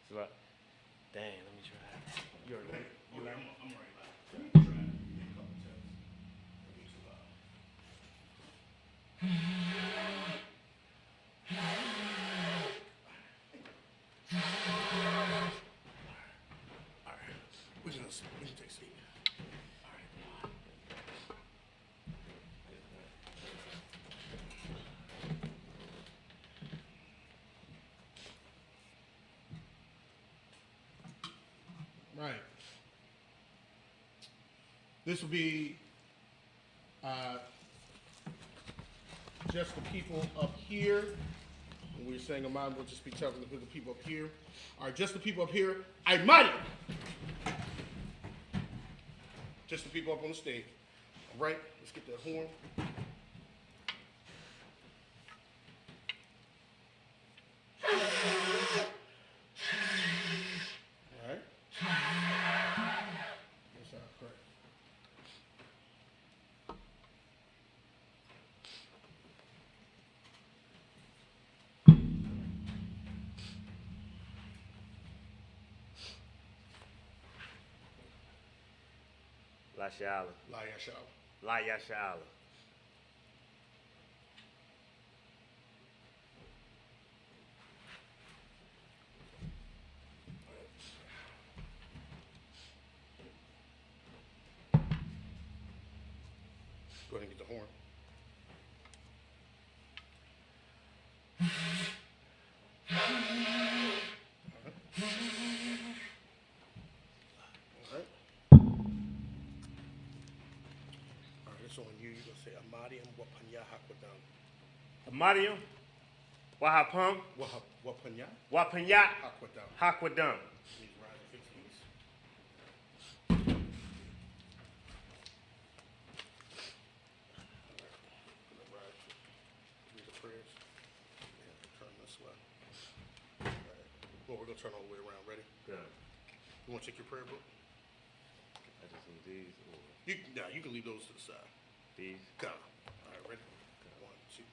So, dang, let me try. You're ready. I'm ready. Let me try a couple tests. Let me All right. We can take a seat. All right. Right. This will be just the people up here. When we're saying Amman, we'll just be telling the people up here. All right, just the people up here. Aymani. Just the people up on the stage. All right, let's get that horn. All right. That's all correct. La Shala. La Yashal. La Yashala. Go ahead and get the horn. On you, you're going to say Amadium Wapanya Hakwadam. Amadium. Wahapam. Wapanya Wapanya. Hakwadam. Hakwadam. These rise and fix these. Read the prayers. Turn this way. All right. Well, we're going to turn all the way around. Ready? Good. You want to take your prayer book? I just need these. Or You can leave those to the side. these. Go. All right, ready? 1, 2,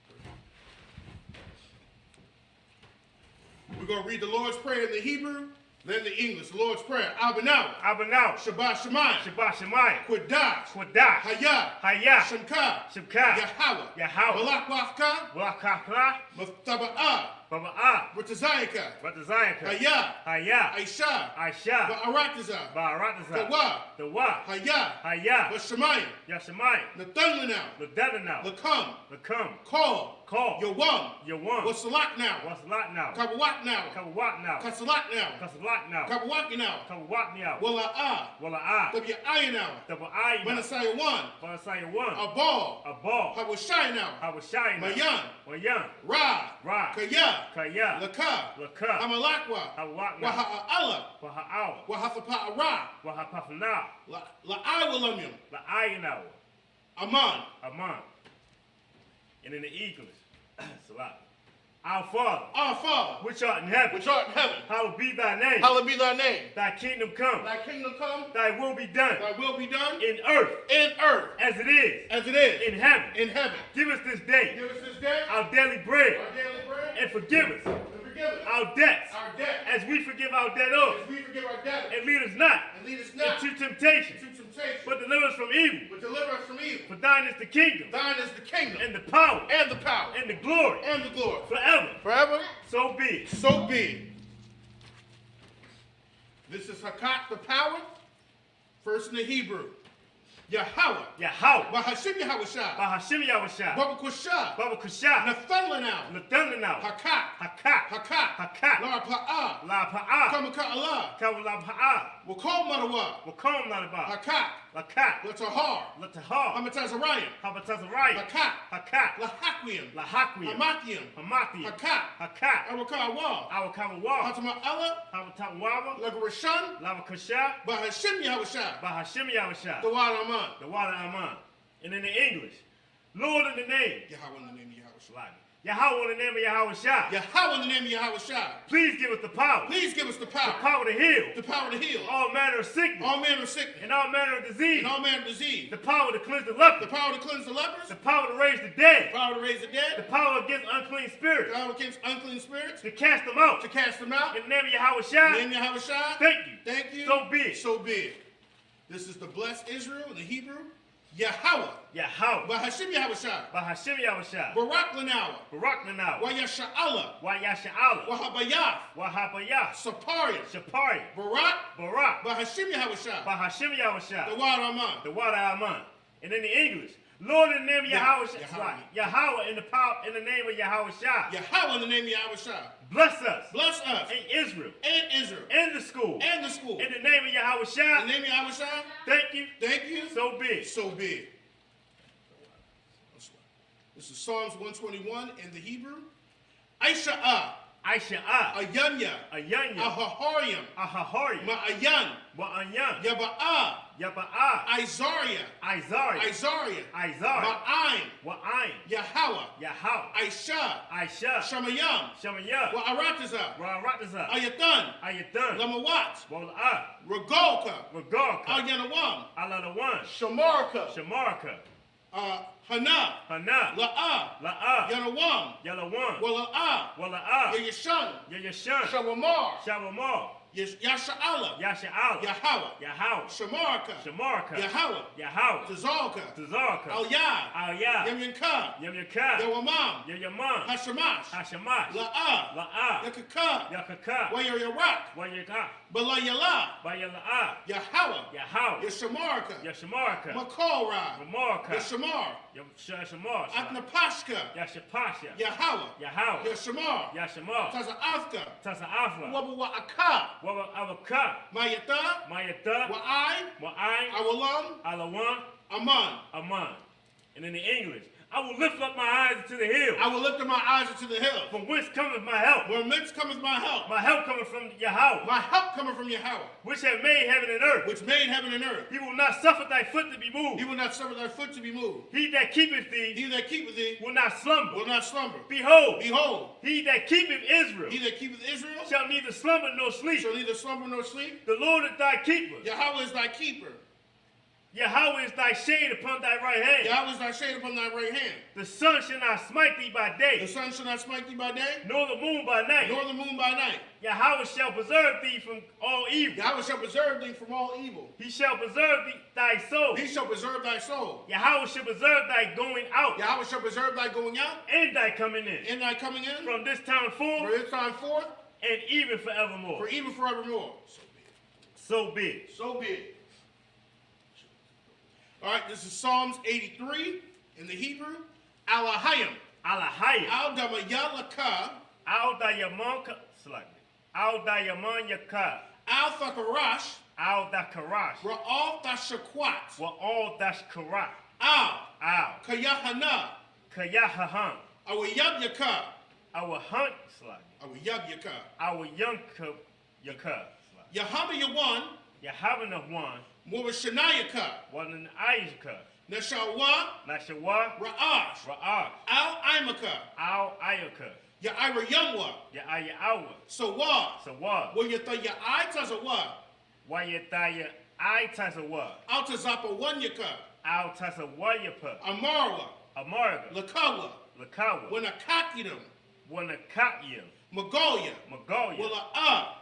3. We're going to read the Lord's Prayer in the Hebrew, then the English. The Lord's Prayer. Abanaw. Abanaw. Shabbat Shemayim. Shabbat Shemayim. Quadash. Quadash. Hayah. Hayah. Shemka. Shemka. Yahweh. Yahweh. Balak Wafka. Walakakla. Muftaba'ah. Baba'ah. Ritazayaka. Ratazayaka. Hayah. Hayah. Aisha. Aisha. Ba'arataza. Ba'arataza. Dawa. The Wa. Hayah. Hayah. Bashemayim. Yashamayim. Nathanlanow. The Dedanow. Lakam. The Come. Call. Call. Yawam. Yawan. Wasalak now. What's a lot now? Kabawat now. Kabawat now. Kasalak now. Kasalak now. Kabawaki now. Kabawat now. Wala'ah. Wala'ah. Tabi'ayi now. Double I now. Manasaya 1. Manasaya 1. A ball. A ball. Hawashai now. Hawashai now. Mayan. Mayan. Ra. Ra. Kaya. Kaya. Laka. Laka. Amalakwa. Hawak now. Waha'ala. Waha'awa. Wahafapa'ara. Wahapafana. La'awalamyum. La'ayi now. Aman. Aman. And in the English, Salat. Our Father, which art in heaven, hallowed be thy name. Hallowed be thy name. Thy kingdom come. Thy kingdom come. Thy will be done. Thy will be done. In earth. In earth. As it is. As it is. In heaven. In heaven. Give us this day. Give us this day. Our daily bread. Our daily bread. And forgive us. And forgive us. Our debts. Our debt. As we forgive our debtors. As we forgive our debtors. And lead us not. And lead us not. Into temptation. Into temptation. But deliver us from evil. But deliver us from evil. For thine is the kingdom. Thine is the kingdom. And the power. And the power. And the glory. And the glory. Forever. Forever. So be it. So be it. This is Hakat, the power. First in the Hebrew. Yahweh. Yahweh. Bahashim Yahweh. Bahashim Yahweh. Baba Kusha. Baba Kusha. Nathanlanow. Nathanlanow. Hakat. Hakat. Hakat. Hakat. La Pa'ah. La Pa'ah. Kamaka Allah. Kawala Pa'ah. Wakol Marawa. Wakom Nalaba. Hakat. Lakat. Latahar. Latahar. Hamatazariah. Habatazariah. Hakat. Hakat. Lahaquium. Lahaquium. Hamathium. Hamathium. Hakat. Hakat. Awakawa. Awakawa. Hatama Allah. Habatawawa. Lagarashan. Lavakasha. Bahashim Yahweh. Bahashim Yahweh. The Wad Aman. The water Aman. And in the English, Lord in the name. Yahweh in the name of Yahweh. Yahweh in the name of Yahweh Shah. Yahweh in the name of Yahweh Shah. Please give us the power. Please give us the power. The power to heal. The power to heal. All manner of sickness. All manner of sickness. And all manner of disease. And all manner of disease. The power to cleanse the lepers. The power to cleanse the lepers. The power to raise the dead. The power to raise the dead. The power against unclean spirits. The power against unclean spirits. To cast them out. To cast them out. In the name of Yahweh Shah. In the name of Yahweh Shah. Thank you. Thank you. So be it. So be it. This is the blessed Israel in the Hebrew. Yahweh. Yahweh. Bahashim Yahweh Shah. Bahashim Yahweh Shah. Barak Lanawa. Barak Lanawa. Wa Yasha'Allah. Wa Yasha'Allah. Wahabayah. Wahabayah. Saparia. Shapari. Barak. Barak. Bahashim Yahweh Shah. Bahashim Yahweh Shah. The Wad Aman. The Wad Aman. And in the English, Lord in the name of Yahweh Shah. Yahweh in the power in the name of Yahweh Shah. Yahweh in the name of Yahweh Shah. Bless us. Bless us. And Israel. And Israel. And the school. And the school. In the name of Yahweh Shah. In the name of Yahweh Shah. Thank you. Thank you. So be it. So be it. This is Psalms 121 in the Hebrew. Aisha'ah. Aisha'ah. Ayanya. Ayanya. Ahahariam. Ahahariam. Ma'ayan. Ma'ayan. Yaba'ah. Yaba'ah. Isariah. Isariah. Isariah. Isariah. Ma'ayin. Wa'ayin. Yahweh. Yahweh. Aisha. Aisha. Shamayam. Shamayam. Wa'aratazah. Wa'aratazah. Ayatan. Ayatan. Lamawat. Wala'ah. Regalka. Regalka. Ayanawam. Alanawan. Shamarka. Shamarka. Hana. Hana. La'ah. La'ah. Yanawam. Yalawan. Wala'ah. Wala'ah. Yayashan. Yayashan. Shawamar. Shawamar. Yasha'Allah. Yasha'Allah. Yahweh. Yahweh. Shamarka. Shamarka. Yahweh. Yahweh. Tazalka. Tazarka. Al-Yah. Al-Yah. Yamyanka. Yamyaka. Yawamam. Yayaman. Hashamash. Hashamash. La'ah. La'ah. Yakaka. Yakaka. Wayarak. Wayaka. Balayala. Bayala'ah. Yahweh. Yahweh. Yashamarka. Yashamarka. Makorah. Ramarka. Yashamar. Yashamar. Atnapashka. Yashapasha. Yahweh. Yahweh. Yashamar. Yashamar. Taza'afka. Tasa'afla. Wabawa'aka. Waba Avaka. Mayata. Mayata. Wa'ai. Awalam. Alawan. Aman. Aman. And in the English, I will lift up my eyes to the hill. I will lift up my eyes into the hill. From whence cometh my help? From whence cometh my help? My help cometh from Yahweh. My help cometh from Yahweh. Which have made heaven and earth. Which made heaven and earth. He will not suffer thy foot to be moved. He will not suffer thy foot to be moved. He that keepeth thee. He that keepeth thee. Will not slumber. Will not slumber. Behold. Behold. He that keepeth Israel. He that keepeth Israel. Shall neither slumber nor sleep. Shall neither slumber nor sleep. The Lord is thy keeper. Yahweh is thy keeper. Yahweh is thy shade upon thy right hand. Yahweh is thy shade upon thy right hand. The sun shall not smite thee by day. The sun shall not smite thee by day. Nor the moon by night. Nor the moon by night. Yahweh shall preserve thee from all evil. Yahweh shall preserve thee from all evil. He shall preserve thy soul. He shall preserve thy soul. Yahweh shall preserve thy going out. Yahweh shall preserve thy going out. And thy coming in. And thy coming in. From this time forth. From this time forth. And even forevermore. For even forevermore. So be it. So be it. All right, this is Psalms 83 in the Hebrew. Alahayim. Alahayim. Al-damayalaka. Al-dayamanka. Al-dayamanyaka. Al-thakarash. Al-dakarash. Ra'al-dashakwat. Wa'al-dashkarat. Al. Al. Kayahana. Kayahahan. Awayabyaka. Our hunt slag. Awayabyaka. Our young yaka. Yahama Yawan. Yahavin of one. Mwashanayaka. One in Ayaka. Nashawa. Nashawa. Ra'ash. Ra'ash. Al-Imaka. Al-Ayaka. Ya'ira Yamwa. Ya'ayawa. Sawa. Sawa. When you thought your eye tazawa. Why you thaya I tasawa. Altazapa Wanyaka. Al tasawayapa. Amarwa. Amarga. Lakawa. Lakawa. When a kakidum. Wanakatya. Magoya. Magoya.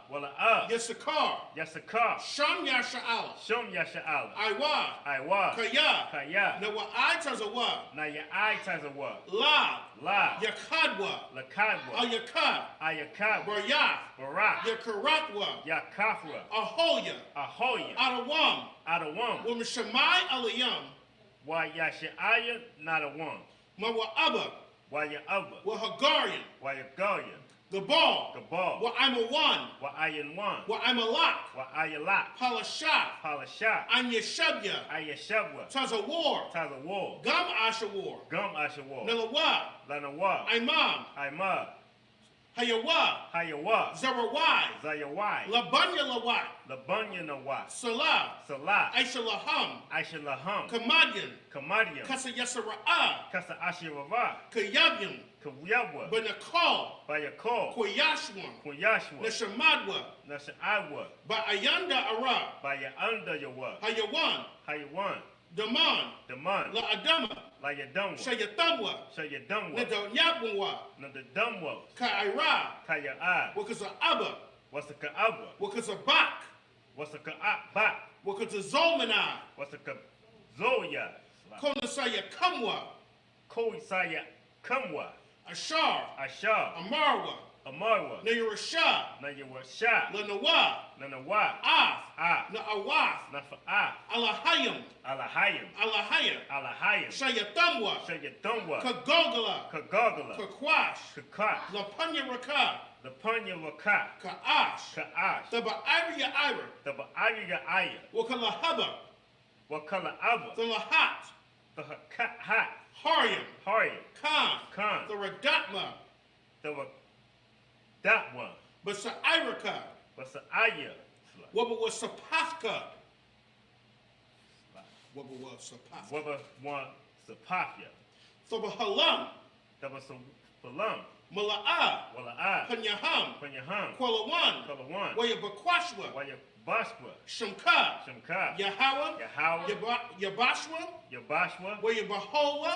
Wala Yasakar. Yasakar. Sham Yasha'ala. Shom Yasha'ala. Iwa. Kaya. Kaya. Nawa I tazawa. Na ya I tasawa. La. Yakadwa. Lakadwa. Ayaka. Ayakadwa. Baryah. Barak. Yakaratwa. Yakafra. Ahoya. Ahoya. Adawam. Adawam. Womashamai Aliyam. Why Yasha'aya not a one. Mawa Abba. Why ya Abba. Wahagarian. Why ya Goya. Gabal. Gabal. Wa I'm a one. Why Ayan one. Wa I'm a lot. Why Ayalak. Palasha. Palasha. Anya Shabya. Ayashabwa. Taza war. Taza war. Gum Asha war. Gum Asha war. Nalawa. Lanawa. Imam. Ima. Hayawa. Zarawai. Zayawai. Labunya Lawai. Labunya Nawai. Salah. Salah. Aishalaham. Aishalaham. Kamadian. Kamadian. Kasa Yasara'a. Kasa Ashirava. Kayabyam. Kawyabwa. Banakal. Bayakol. Koyashwan. Kuyashwa. Nashamadwa. Nasha'awa. Ba'ayanda Ara. Baya under your wa. Hayawan. Hayawan. Daman. Daman. La Adama. Layadamwa. Shayathamwa. Shayadamwa. Nadanyabwa. Nadadamwa. Ka'ira. Kaya'a. Wakaza Abba. What's a ka'aba? Wakaza Bak. What's a ka'aba? Wakaza Zolmana. What's a kazoya? Konasaya Kamwa. Koisaya kamwa. Ashar. Ashar. Amarwa. Amarwa. Nayurasha. Nayawasha. Lanawa. Nanawa. Af. Ah. Na'awaf. Nafa'a. Alahayam. Alahayam. Alahaya. Alahayam. Shayathamwa. Shayadamwa. Kagogala. Kagagala. Kakwash. Kakat. Lapanya Raka. The Punya Waka. Ka'ash. Ka'ash. The Ba'ariya Ira. The Ba'ariga Aya. Wakalahaba. Wakala Abba. The Lahat. The Hakat. Haryam. Haryam. Khan. Khan. The Radatma. The that one. Basa'iraka. What's the Aya? Wabba was Sapathka. Wabba was Sapathka. Wabba one Sapafia. Thoba Halam. That was some Balam. Mala'a. Wala'a. Panyaham. Panyaham. Kwalawan. Kalawan. Waya Bakwashwa. Waya Bashwa. Shemka. Shemka. Yahawa. Yahawa. Yabashwa. Yabashwa. Waya Bahowa.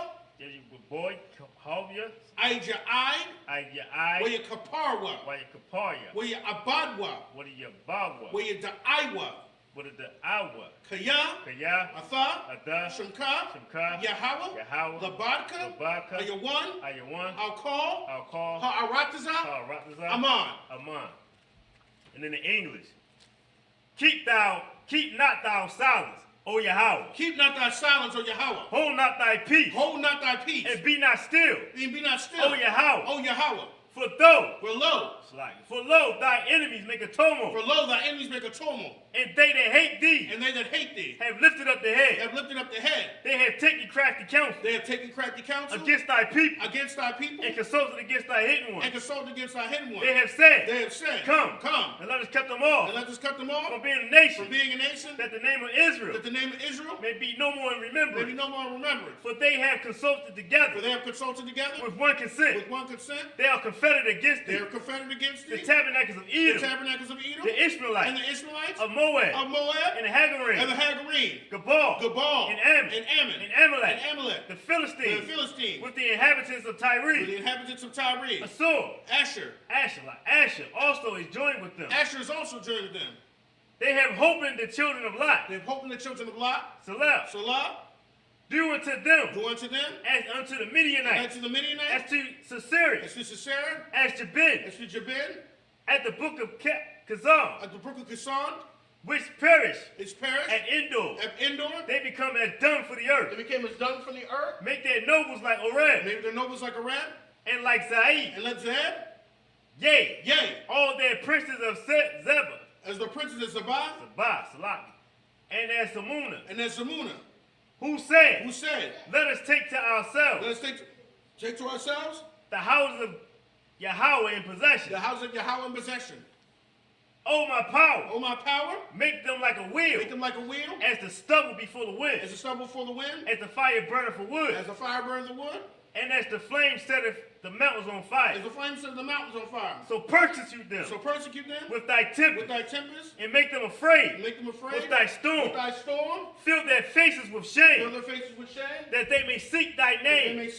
Boy. Hovya. Aija Ide. Ayya. Waya Kaparwa. Waya Kaparya. Waya Abadwa. What are your Bawa? Waya Da'aiwa. What are the Awa? Kaya. Kaya. Atha. Ada. Shemka. Shemka. Yahawa. Yahawa. Labadka. Labaka. Ayawan. Ayawan. I'll call. I'll call. Ha'arataza. Ha'arataza. Aman. Aman. And in the English, keep not thou silence, O Yahweh. Keep not thy silence, O Yahweh. Hold not thy peace. Hold not thy peace. And be not still. And be not still. O Yahweh. O Yahweh. For though. For Thy enemies make a tumult. For lo, thy enemies make a tumult. And they that hate thee. And they that hate thee. Have lifted up the head. Have lifted up the head. They have taken crafty counsel. They have taken crafty counsel. Against thy people. Against thy people. And consulted against thy hidden ones. And consulted against thy hidden ones. They have said. They have said. Come. And let us cut them off. And let us cut them off. From being a nation. From being a nation. That the name of Israel. That the name of Israel. May be no more in remembrance. May be no more in remembrance. For they have consulted together. For they have consulted together. With one consent. With one consent. They are confederate against thee. They are confederate against thee. The Tabernacles of Edom. The Tabernacles of Edom. The Ishmaelites. And the Ishmaelites. Of Moab. Of Moab. And the Hagarim. And the Hagarim. Gabal. And Ammon. And Amalek. The Philistines. Philistines. With the inhabitants of Tyre. With the inhabitants of Tyre. Asur. Asher also is joined with them. Asher is also joined with them. They have hope in the children of Lot. They have hope in the children of Lot. Salah. Do unto them. As unto the Midianites. As to Sisera. As Jabin. At the book of Kazan. Which perish. At Endor. They become as dung for the earth. Make their nobles like Oreb. And like Zaid. Yea. All their princes of Zebah. As the princes of Zabah. Salaki. And as Samuna. Who said? Let us take to ourselves. Take to ourselves. The houses of Yahweh in possession. Oh my power. Make them like a wheel. As the stubble before the wind. As the fire burneth for wood. And as the flame setteth the mountains on fire. So persecute them. With thy tempest. And make them afraid. With thy storm. Fill their faces with shame. That they may seek thy name.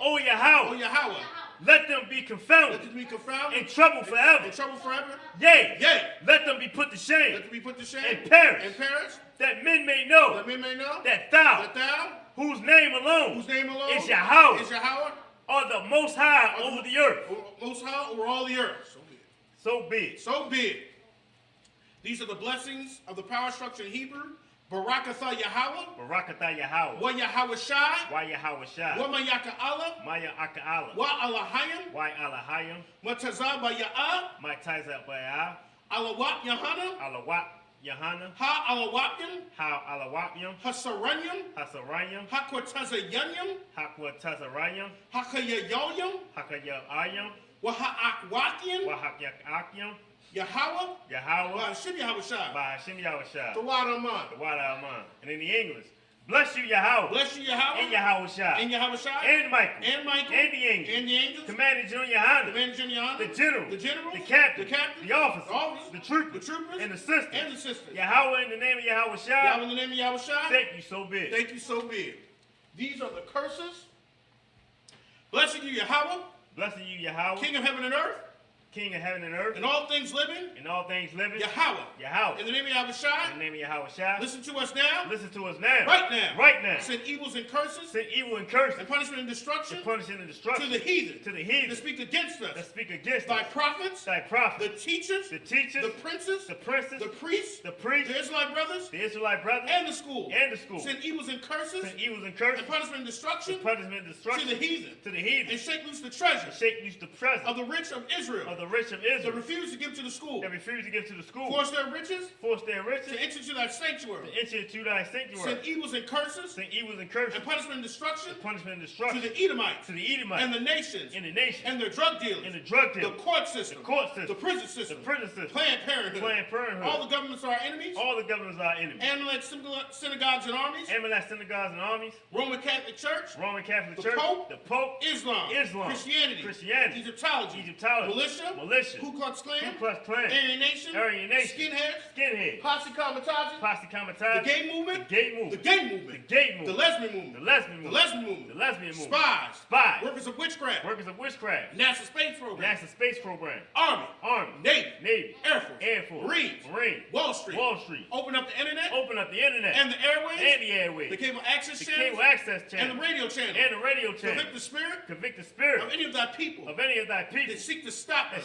O Yahweh. Let them be confounded. In trouble forever. Yea. Let them be put to shame. And perish. That men may know. That thou. Whose name alone. Is Yahweh. Are the most high over the earth. Most high over all the earth. So be it. These are the blessings of the power structure in Hebrew. Barakatha Yahweh. Wa Yahweh Shai. Wa Mayaka Allah. Wa Alahayim. Matazah Baya'ah. Alawat Yahana. Ha Alawatyam. Hasaranyam. Hakwatazayanyam. Hakayayoyam. Waha'akwakian. Waha'akwakian. Yahweh. Yahweh. By Hashem Yahushua. By Hashem Yahushua. The Wada Aman. The Wada Aman. And in the English, bless you, Yahweh. Bless you, Yahweh. And Yahushua. And Yahushua. And Michael. And Michael. And the angels. And the angels. Commander General Yohanan. Commander General Yohanan. The general. The general. The captain. The captain. The officer. The officers. The troopers. The troopers. And the sisters. And the sisters. Yahweh in the name of Yahushua. Yahweh in the name of Yahushua. Thank you, so big. Thank you, so big. These are the curses. Blessing you, Yahweh. Blessing you, Yahweh. King of heaven and earth. King of heaven and earth. And all things living. And all things living. Yahweh. Yahweh. In the name of Yahushua. In the name of Yahushua. Listen to us now. Listen to us now. Right now. Right now. Send evils and curses. Send evil and curses. And punishment and destruction. And punishment and destruction. To the heathen. To the heathen. To speak against us. That speak against Thy us. prophets. Thy prophets. The teachers. The teachers. The princes. The princes. The priests. The priests. The Israelite brothers. The Israelite brothers. And the school. And the school. Send evils and curses. Send evils and curses. And punishment and destruction. And punishment and destruction. To the heathen. To the heathen. And shake loose the treasure. And shake loose the presence. Of the rich of Israel. Of the rich of That Israel. refuse to give to the school. That refuse to give to the school. Force their riches. Force their riches. To enter to thy sanctuary. To enter into thy sanctuary. Send evils and curses. Send evils and curses. And punishment and destruction. And punishment and destruction. To the Edomites. To the Edomites. And the nations. And the nations. And their drug dealers. And the drug dealers. The court system. The court system. The prison system. The prison system. Planned Parenthood. Planned Parenthood. All the governments are our enemies. All the governments are our enemies. Amalek synagogues and armies. Amalek synagogues and armies. Roman Catholic Church. Roman Catholic The Church. Pope. The Pope. Islam. Christianity. Egyptology. Militia. Ku Klux Klan. Aryan Nation. Skinheads. Posse Comitatus. The gay movement. The lesbian movement. Spies. Workers of witchcraft. NASA space program. Army. Navy. Air Force. Marine. Wall Street. Open up the internet. And the airways. The cable access channel. And the radio channel. Convict the spirit. Of any of thy people. That seek to stop us.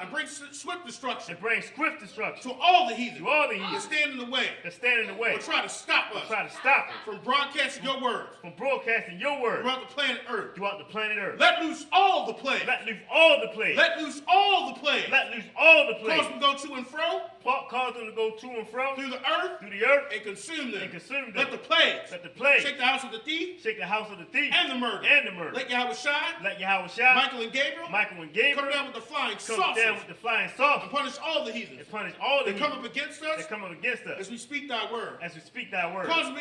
And bring swift destruction. To all the heathen. That stand in the way. Or try to stop us. From broadcasting your words. Throughout the planet Earth. Let loose all the plagues. Let loose all the plagues. Cause them to go to and fro. Through the earth. And consume them. Let the plagues. Shake the house of the thief. And the murder. Let Yahweh shine. Michael and Gabriel. Come down with the flying saucers. And punish all the heathens. That come up against us. As we speak thy word. Cause it to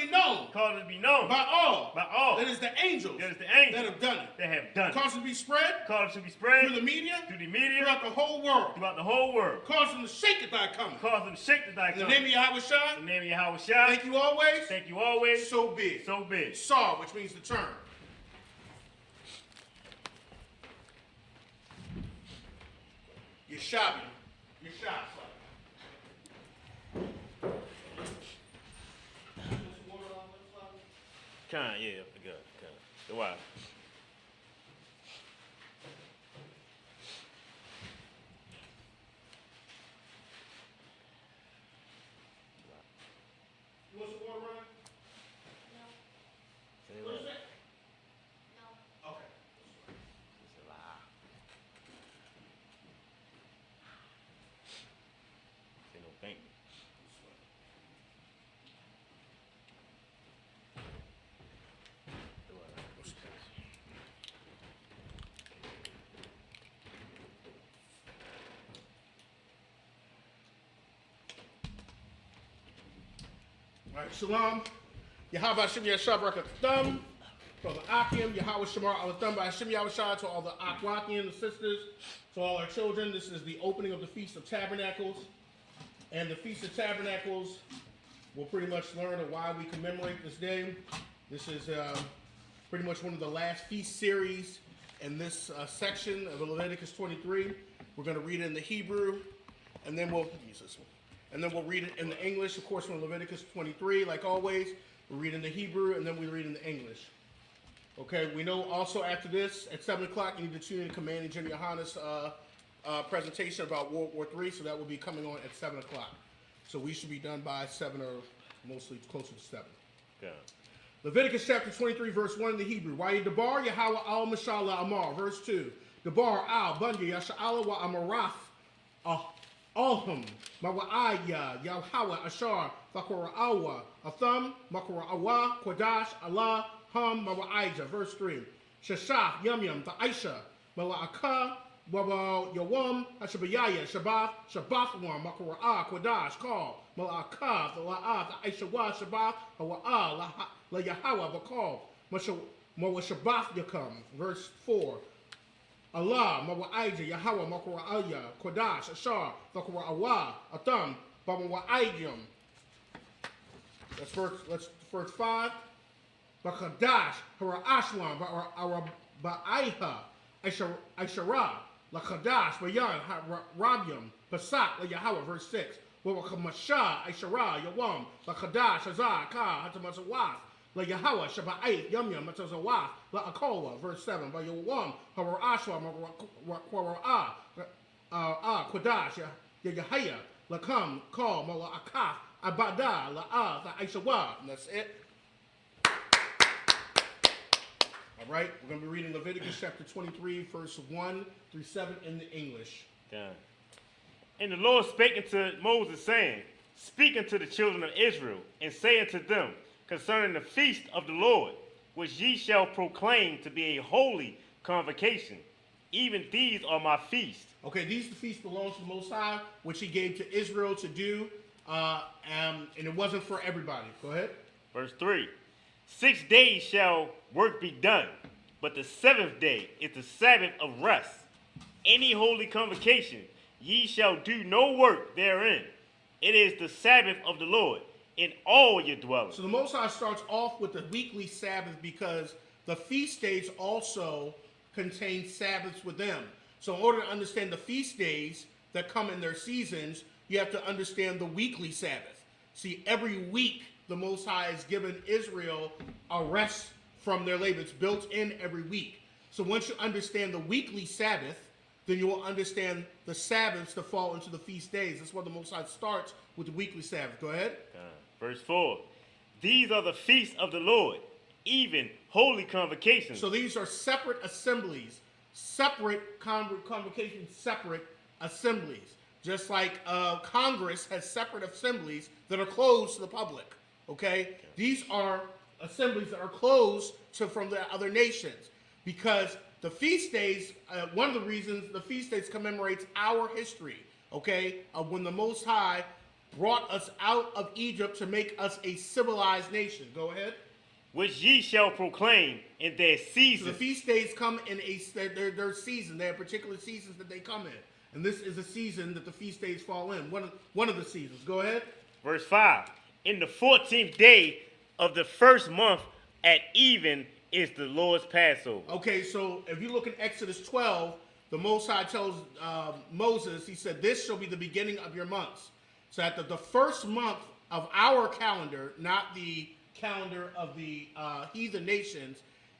be known. By all. That is the angels. That have done it. Cause it to be spread. Through the media. Throughout the whole world. Cause them to shake at thy coming. In the name of Yahushua. Thank you always. So big. Saw, which means to turn. Yeshabi. Yeah, good. The why? You want some water, Ryan? No. What is it? No. Okay. It's a lie. Say no thank you. All right, shalom. Yahweh Hashem Yashab Rakatham. For the Akim, Yahweh Shamar Alatham by Hashem Yahushua, to all the Akwakian, the sisters, to all our children. This is the opening of the Feast of Tabernacles. And the Feast of Tabernacles, we'll pretty much learn why we commemorate this day. This is pretty much one of the last feast series in this section of Leviticus 23. We're going to read it in the Hebrew, and then we'll use this one. And then we'll read it in the English, of course, from Leviticus 23, like always. We'll read in the Hebrew, and then we read in the English. Okay, we know also after this, at 7 o'clock, you need to tune in to Commanding General Yohana's presentation about World War III, so that will be coming on at 7 o'clock. So we should be done by 7 or mostly closer to 7. Okay. Leviticus chapter 23, verse 1 in the Hebrew. Wayi Debar Yahweh al Mashallah Amar. Verse 2. Debar al Bunya Yasha'ala wa Amarath Alham Mawa'aya Yahweh Ashar Fakora'awa Atham Makora'awa Kodash Allah Ham Mawa'ija. Verse 3. Shashaf Yum Yum Ta'aisha Mawa'aka Yawam, Hashabayaya, Shabbath, Shabbathwan, Makara, Kodash, Call, Malakav, La'ath, Aishawa, Shabbath, Hawa'a, La Yahawa, Bakal, Mawa Shabbath Yakam, verse 4. Allah, Mawa'aija, Yahweh, Makara'aya, Kodash, Ashar, Bakara Awa, Atam, Bamawa'aijam. That's verse 5. Bakadash, Hara'ashwan, Ba'aiha, Aishara, Lakadash, Bayan, Rabiam, Basat, Yahweh, verse 6. Wakamasha, Aishara, Yawam, Lakadash, Azar, Ka, Hatamazawath, La Yahweh, Shabbat, Yum, Matazawah, La Akola, verse 7. By Yawam, Harashwa, Kwara, Kodash, Yahaya, Lakam, Call, Mala Akaf, Abada, La Aishawa. And that's it. All right, we're going to be reading Leviticus chapter 23, verse 1 through 7 in the English. Done. And the Lord spake unto Moses, saying, Speak unto the children of Israel, and say unto them, concerning the feast of the Lord, which ye shall proclaim to be a holy convocation. Even these are my feasts. Okay, these feasts belong to the Most High, which he gave to Israel to do, and it wasn't for everybody. Go ahead. Verse 3. 6 days shall work be done, but the 7th day is the Sabbath of rest. Any holy convocation, ye shall do no work therein. It is the Sabbath of the Lord in all your dwellings. So the Most High starts off with the weekly Sabbath because the feast days also contain Sabbaths with them. So in order to understand the feast days that come in their seasons, you have to understand the weekly Sabbath. See, every week the Most High has given Israel a rest from their labor. It's built in every week. So once you understand the weekly Sabbath, then you will understand the Sabbaths to fall into the feast days. That's why the Most High starts with the weekly Sabbath. Go ahead. Verse 4. These are the feasts of the Lord, even holy convocations. So these are separate assemblies, separate convocations, separate assemblies. Just like Congress has separate assemblies that are closed to the public. Okay? These are assemblies that are closed from the other nations. Because the feast days, one of the reasons the feast days commemorates our history, okay, of when the Most High brought us out of Egypt to make us a civilized nation. Go ahead. Which ye shall proclaim in their season. So the feast days come in their season. They have particular seasons that they come in. And this is a season that the feast days fall in. One of the seasons. Go ahead. Verse 5. In the 14th day of the first month at even is the Lord's Passover. Okay, so if you look in Exodus 12, the Most High tells Moses, he said, this shall be the beginning of your months. So at the first month of our calendar, not the calendar of the heathen nations,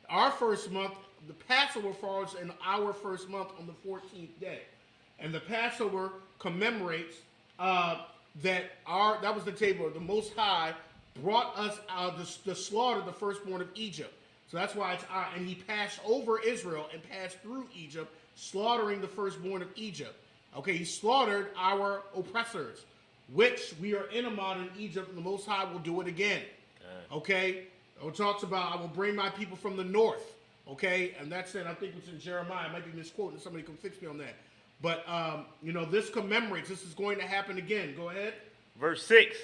our first month, the Passover falls in our first month on the 14th day. And the Passover commemorates that was the table. The Most High brought us out the slaughter, the firstborn of Egypt. So that's why it's and he passed over Israel and passed through Egypt, slaughtering the firstborn of Egypt. Okay, he slaughtered our oppressors, which we are in a modern Egypt, and the Most High will do it again. Okay, it talks about, I will bring my people from the north. Okay, and that's it. I think it's in Jeremiah. I might be misquoting. Somebody can fix me on that. But, this commemorates. This is going to happen again. Go ahead. Verse 6.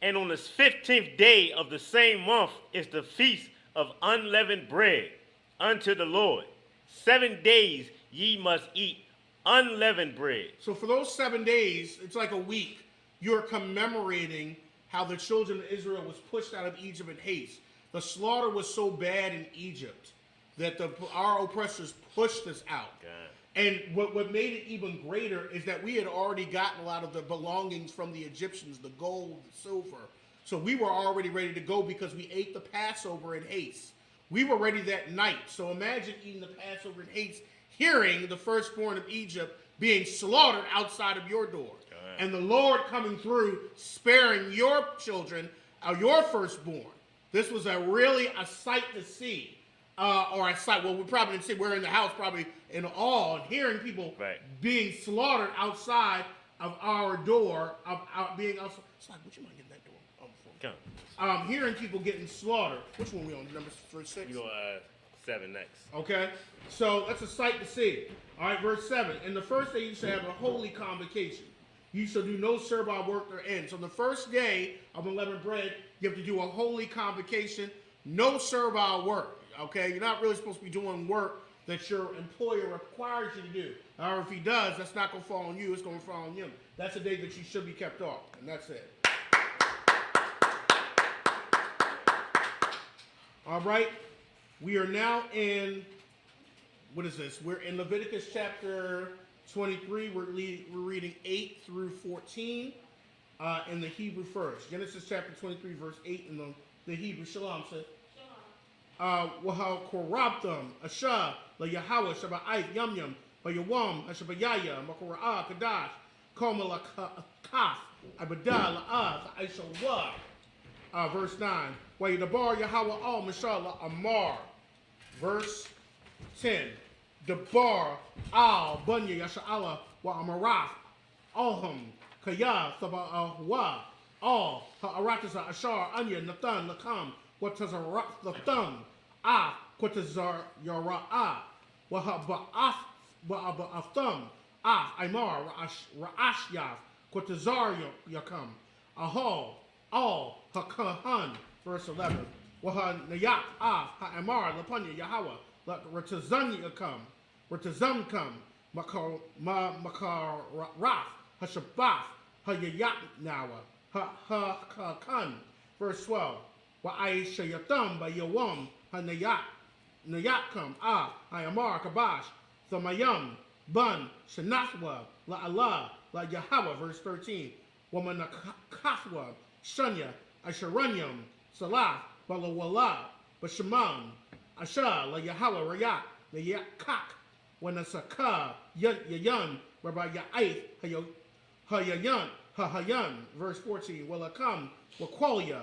And on the 15th day of the same month is the feast of unleavened bread unto the Lord. 7 days ye must eat unleavened bread. So for those 7 days, it's like a week, you're commemorating how the children of Israel was pushed out of Egypt in haste. The slaughter was so bad in Egypt that our oppressors pushed us out. God. And what made it even greater is that we had already gotten a lot of the belongings from the Egyptians, the gold, the silver. So we were already ready to go because we ate the Passover in haste. We were ready that night. So imagine eating the Passover in haste, hearing the firstborn of Egypt being slaughtered outside of your door. And the Lord coming through, sparing your children, your firstborn. This was a sight to see. Or a sight, well, we probably didn't see, we're in the house probably in awe and hearing people being slaughtered outside of our door, being outside. It's like, would you mind getting that door? Come. Hearing people getting slaughtered. Which one we on? Number 6? You go 7 next. Okay, so that's a sight to see. All right, verse 7. In the first day you shall have a holy convocation. You shall do no servile work therein. So the first day of unleavened bread, you have to do a holy convocation, no servile work. Okay, you're not really supposed to be doing work that your employer requires you to do. Or if he does, that's not going to fall on you, it's going to fall on him. That's a day that you should be kept off, and that's it. All right, we are now in, what is this? We're in Leviticus chapter 23. We're reading 8 through 14 in the Hebrew first. Genesis chapter 23, verse 8 in the Hebrew. Shalom, sis. Wahal korabtam asha la Yahweh shaba'ayt yum yum bayawam ashabayaya makora'ah kadash komala kaf abada la'ah aisha verse 9 wa yadabar Yahweh al mashallah amar. Verse 10 dabar al bunya yasha'ala wa amaraf alham kaya saba'ahwa al ha'aratasa ashar anya nathan lakam what does the thumb? Quatazar Yara Waha thumb Imar Ra'ashyaf Quatazar Yakam Ahol All Hakahan verse 11 Waha Nayak Ha'imar Lapanya Yahweh Ratazan Yakam Ratazam Kam Makar Raf Hashabaf Hayayak Nawa Hakan verse 12 Wa'aisha yatam by Yawam Nayakam Ayamar Kabash Thamayam Bun Shanathwa La Allah La Yahweh verse 13 Wamanakathwa Shunya Asharanyam Salah Balawala Bashaman Asha La Yahweh Rayak Nayakak Wanasaka Yayan Rabbi Ya'aith Hayayan Hahayan verse 14 Walakam Wakwalia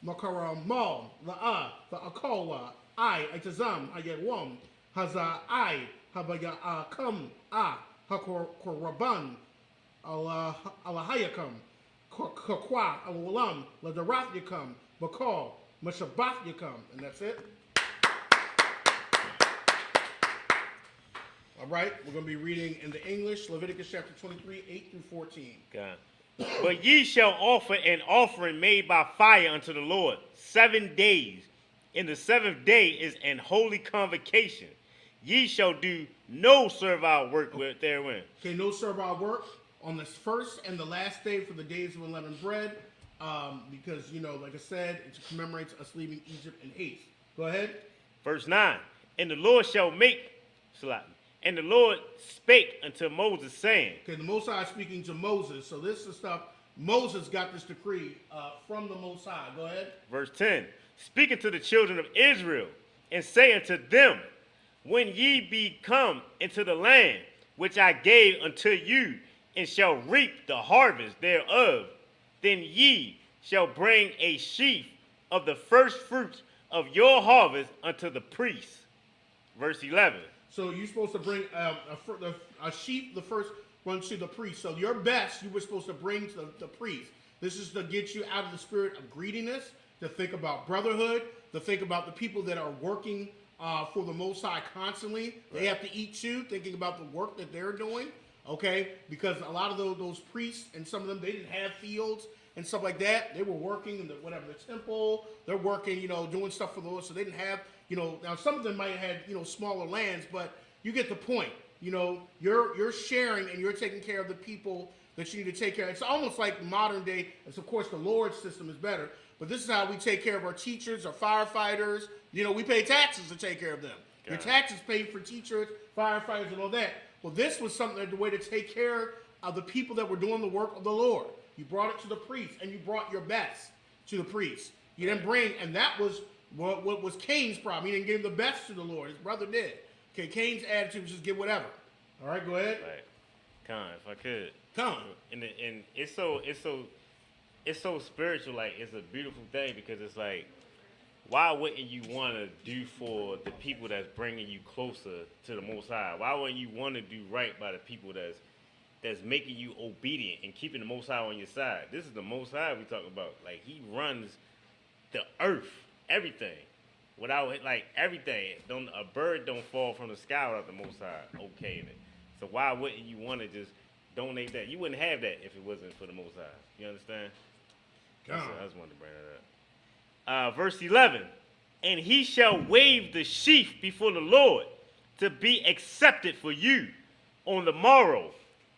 Makaramal La'a Va'akawa I Itazam Ayawam Haza I Habaya Kam Hakoraban Alahayakam Kakwa Awalam Ladarath Yakam Bakal Mashabath Yakam. And that's it. All right, we're going to be reading in the English, Leviticus chapter 23, 8 through 14. God. But ye shall offer an offering made by fire unto the Lord 7 days. In the 7th day is an holy convocation. Ye shall do no servile work therein. Okay, no servile work on this first and the last day for the days of unleavened bread. Because, like I said, it commemorates us leaving Egypt in haste. Go ahead. Verse 9. And the Lord shall make... And the Lord spake unto Moses, saying... Okay, the Most High speaking to Moses. So this is stuff, Moses got this decree from the Most High. Go ahead. Verse 10. Speaking to the children of Israel, and say unto them, when ye be come into the land which I gave unto you, and shall reap the harvest thereof, then ye shall bring a sheaf of the first fruits of your harvest unto the priest. Verse 11. So you're supposed to bring a sheep, the first one to the priest. So your best you were supposed to bring to the priest. This is to get you out of the spirit of greediness, to think about brotherhood, to think about the people that are working for the Most High constantly. Right. They have to eat too, thinking about the work that they're doing, okay? Because a lot of those priests, and some of them, they didn't have fields and stuff like that. They were working in the temple. They're working, doing stuff for the Lord. So they didn't have... now some of them might have had, smaller lands, but you get the point. You're sharing and you're taking care of the people that you need to take care of. It's almost like modern day, as of course the Lord's system is better, but this is how we take care of our teachers, our firefighters. We pay taxes to take care of them. Your taxes paid for teachers, firefighters, and all that. Well, this was something, the way to take care of the people that were doing the work of the Lord. You brought it to the priest, and you brought your best to the priest. You didn't bring, and that was what was Cain's problem. He didn't give the best to the Lord. His brother did. Okay, Cain's attitude was just give whatever. All right, go ahead. Right. Con, if I could. Come. And it's so spiritual. Like, it's a beautiful thing, because it's like, why wouldn't you want to do for the people that's bringing you closer to the Most High? Why wouldn't you want to do right by the people that's making you obedient and keeping the Most High on your side? This is the Most High we talk about. Like, he runs the earth, everything. without it, like everything. A bird don't fall from the sky without the Most High okaying it. So why wouldn't you want to just donate that? You wouldn't have that if it wasn't for the Most High. You understand? I just wanted to bring that up. Verse 11. And he shall wave the sheaf before the Lord to be accepted for you on the morrow.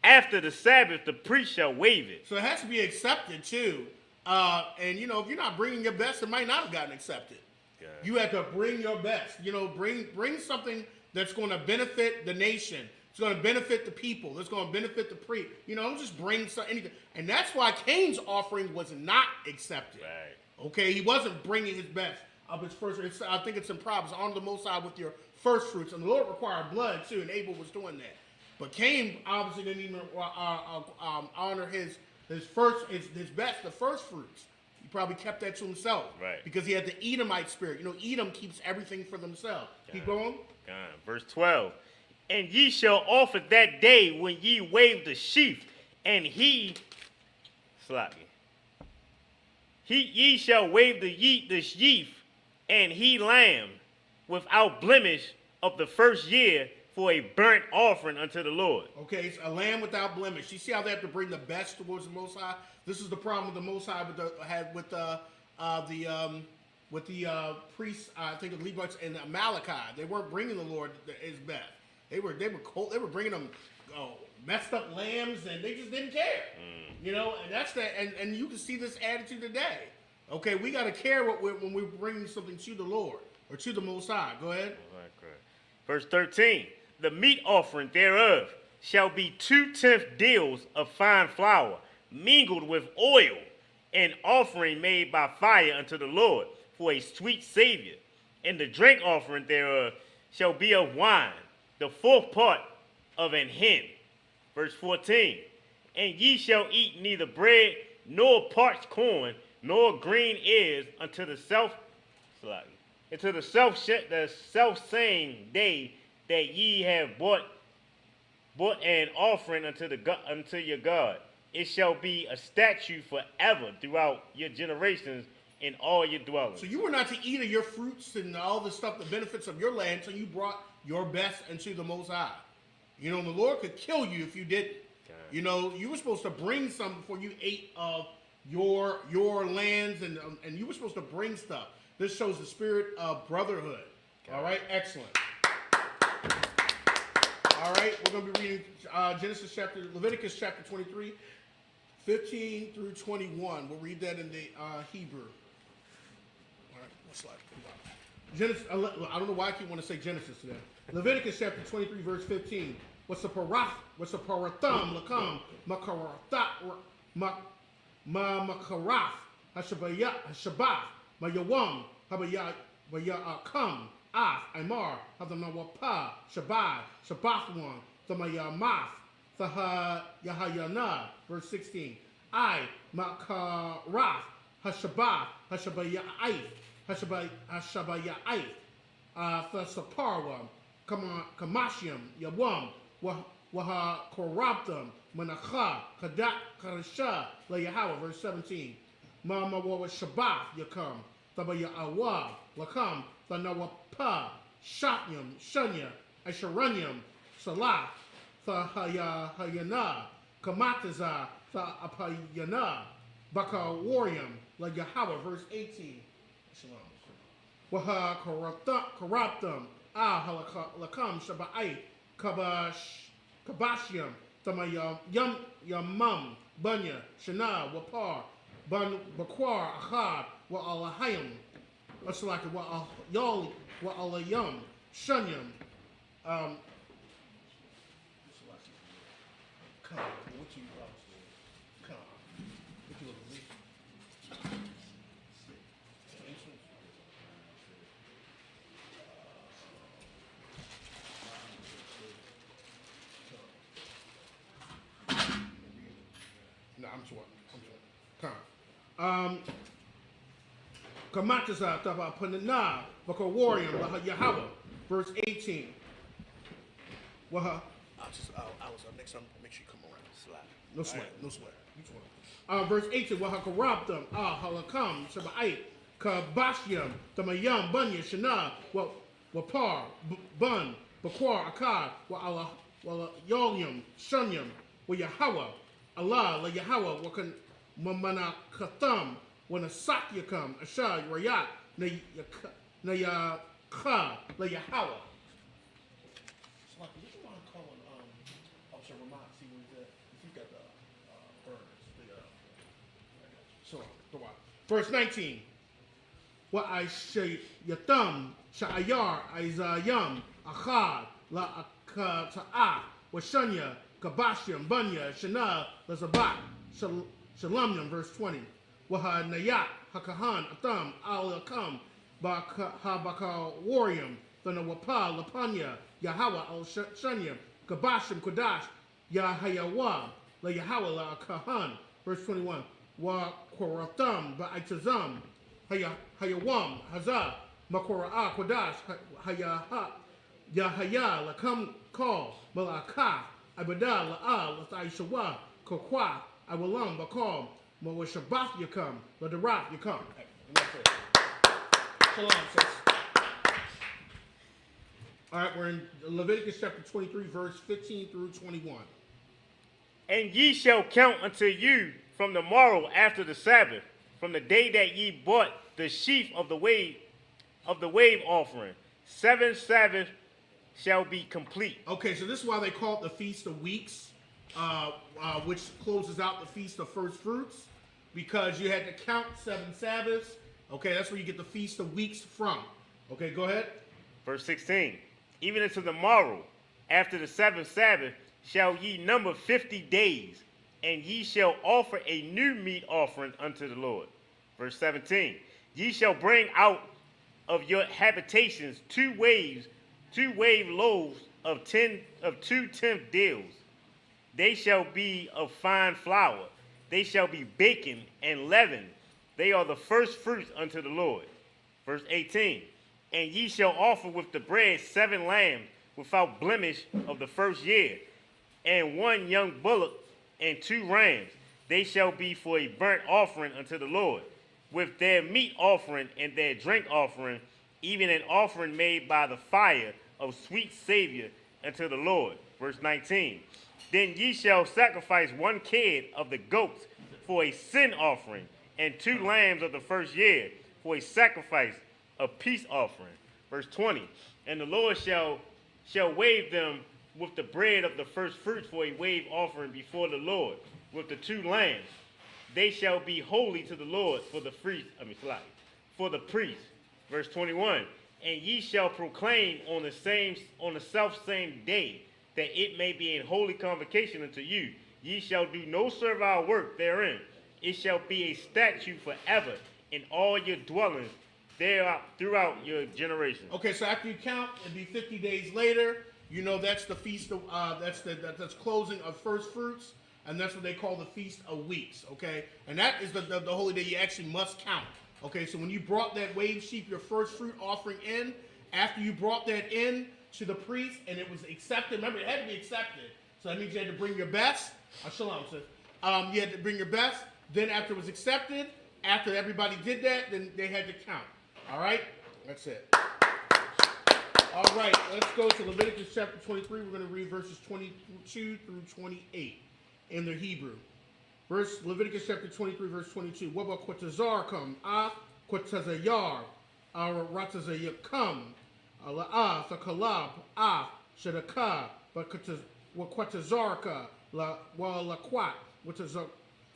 After the Sabbath, the priest shall wave it. So it has to be accepted too. And if you're not bringing your best, it might not have gotten accepted. God. You have to bring your best. Bring something that's going to benefit the nation. It's going to benefit the people. It's going to benefit the priest. Don't just bring anything. And that's why Cain's offering was not accepted. Right. Okay, he wasn't bringing his best of his first. I think it's in Proverbs. Honor the Most High with your first fruits, and the Lord required blood too, and Abel was doing that. But Cain obviously didn't even honor his best, the first fruits. He probably kept that to himself, right? Because he had the Edomite spirit. Edom keeps everything for themselves. Keep going. Verse 12. And ye shall offer that day when ye wave the sheaf, and ye shall wave the sheaf, and he lamb without blemish of the first year for a burnt offering unto the Lord. Okay, it's a lamb without blemish. You see how they have to bring the best towards the Most High? This is the problem with the Most High with the priests. I think the Levites and the Amalekite. They weren't bringing the Lord his best. They were bringing them messed up lambs, and they just didn't care. And that's that. And you can see this attitude today. Okay, we got to care when we're bringing something to the Lord or to the Most High. Go ahead. Verse 13. The meat offering thereof shall be 2/10 deals of fine flour, mingled with oil, an offering made by fire unto the Lord, for a sweet savior. And the drink offering thereof shall be of wine, the fourth part of an hin. Verse 14. And ye shall eat neither bread, nor parched corn, nor green ears until the self-same day that ye have bought an offering unto your God. It shall be a statute forever throughout your generations in all your dwellings. So you were not to eat of your fruits and all the stuff, the benefits of your land, until you brought your best unto the Most High. The Lord could kill you if you didn't. God. You were supposed to bring some before you ate of your lands, and you were supposed to bring stuff. This shows the spirit of brotherhood. God. All right, excellent. All right, we're going to be reading Leviticus chapter 23, 15 through 21. We'll read that in the Hebrew. All right, what slide? Genesis. I don't know why I keep wanting to say Genesis today. Leviticus chapter 23, verse 15. What's the paratham lakam makarath hashabah mayawam habayakam af imar hadamawapa shabai shabathwan thamayamath thahayahayana. Verse 16. I makarath hashabah hashabaya'if hashabaya'if thasaparwa kamashiam yawam waha korabtam manacha kadak karasha la Yahweh. Verse 17. Mama wa shabath yakam tabaya awa lakam thanawapa shatnyam shanya asharanyam salah thahayana kamataza thapayana baka wariam la Yahweh. Verse 18. Shalom. Waha korabtam halakam shabai kabashiam tamayam yamam banya shana wapar ban bakwar ahad wa alahayam aslaka wa yol wa alayam shanyam come what you come what you I'm sure. Kamataza tava panana baka warrior Yahweh. Verse 18. Waha. I was next time. Make sure you come around. Slide. No sweat. No sweat. Verse 18. Waha karabtam halakam shabai Kabashyam, Tamayam, Bunya, Shana, Wapar, Bun, Bakwar, Akkad, Wa'ala Yolyam, Shunyam, Wa Yahweh, Allah, La Yahweh, Wakan Mamana Katham, Wanasakyakam, Asha, Rayat, Nayakha, La Yahweh. What do you want to call Officer Vermont? See where he's at. He's got the burners. So, verse 19. Wa Yatham, Sha'ayar, Isayam, Achad, La Akata'a, Washunya, Kabashyam, Bunya, Shana, Lazabat, Shalamyam, verse 20. Waha Nayat, Hakahan, Atham, Al-Akam, Habaka Warium, Thanawapa, Lapanya, Yahweh, Al-Shunya, Kabashim, Kodash, Yahayawa, La Yahweh, La Kahan, verse 21. Wa Koratham, Ba'itazam, Hayawam, Hazah, Makora'a, Kodash, Yahaya, Lakam, Call, Malakah, Abadah, La'al, Laishawa, Kokwa, Awalam, Bakal, Mawashabath Yakam, Ladarat Yakam. Shalom, sis. All right, we're in Leviticus chapter 23, verse 15 through 21. And ye shall count unto you from the morrow after the Sabbath, from the day that ye bought the sheaf of the wave offering. 7 Sabbaths shall be complete. Okay, so this is why they call it the Feast of Weeks, which closes out the Feast of First Fruits, because you had to count 7 Sabbaths. Okay, that's where you get the Feast of Weeks from. Okay, go ahead. Verse 16. Even unto the morrow, after the 7th Sabbath, shall ye number 50 days, and ye shall offer a new meat offering unto the Lord. Verse 17. Ye shall bring out of your habitations 2 wave loaves of 2/10 deals. They shall be of fine flour. They shall be baken and leavened. They are the first fruits unto the Lord. Verse 18. And ye shall offer with the bread 7 lambs without blemish of the first year, and 1 young bullock and 2 rams. They shall be for a burnt offering unto the Lord, with their meat offering and their drink offering, even an offering made by the fire of sweet Savior unto the Lord. Verse 19. Then ye shall sacrifice 1 kid of the goats for a sin offering, and 2 lambs of the first year for a sacrifice of peace offering. Verse 20. And the Lord shall wave them with the bread of the first fruits for a wave offering before the Lord, with the 2 lambs. They shall be holy to the Lord for the priest. Verse 21. And ye shall proclaim on the self same day, that it may be a holy convocation unto you. Ye shall do no servile work therein. It shall be a statute forever in all your dwellings throughout your generations. Okay, so after you count, it'd be 50 days later. You know that's the feast of that's closing of first fruits, and that's what they call the Feast of Weeks. Okay, and that is the holy day you actually must count. Okay, so when you brought that wave sheep, your first fruit offering in, after you brought that in to the priest and it was accepted, remember it had to be accepted, so that means you had to bring your best. Shalom, sis. You had to bring your best. Then after it was accepted, after everybody did that, then they had to count. All right, that's it. All right, let's go to Leviticus chapter 23. We're going to read verses 22 through 28 in the Hebrew. Leviticus chapter 23, verse 22. Waba kwatazarkum, kwatazayar, ratazayakam, la'ah, thakalab, shadaka, kwatazarka, lakwat,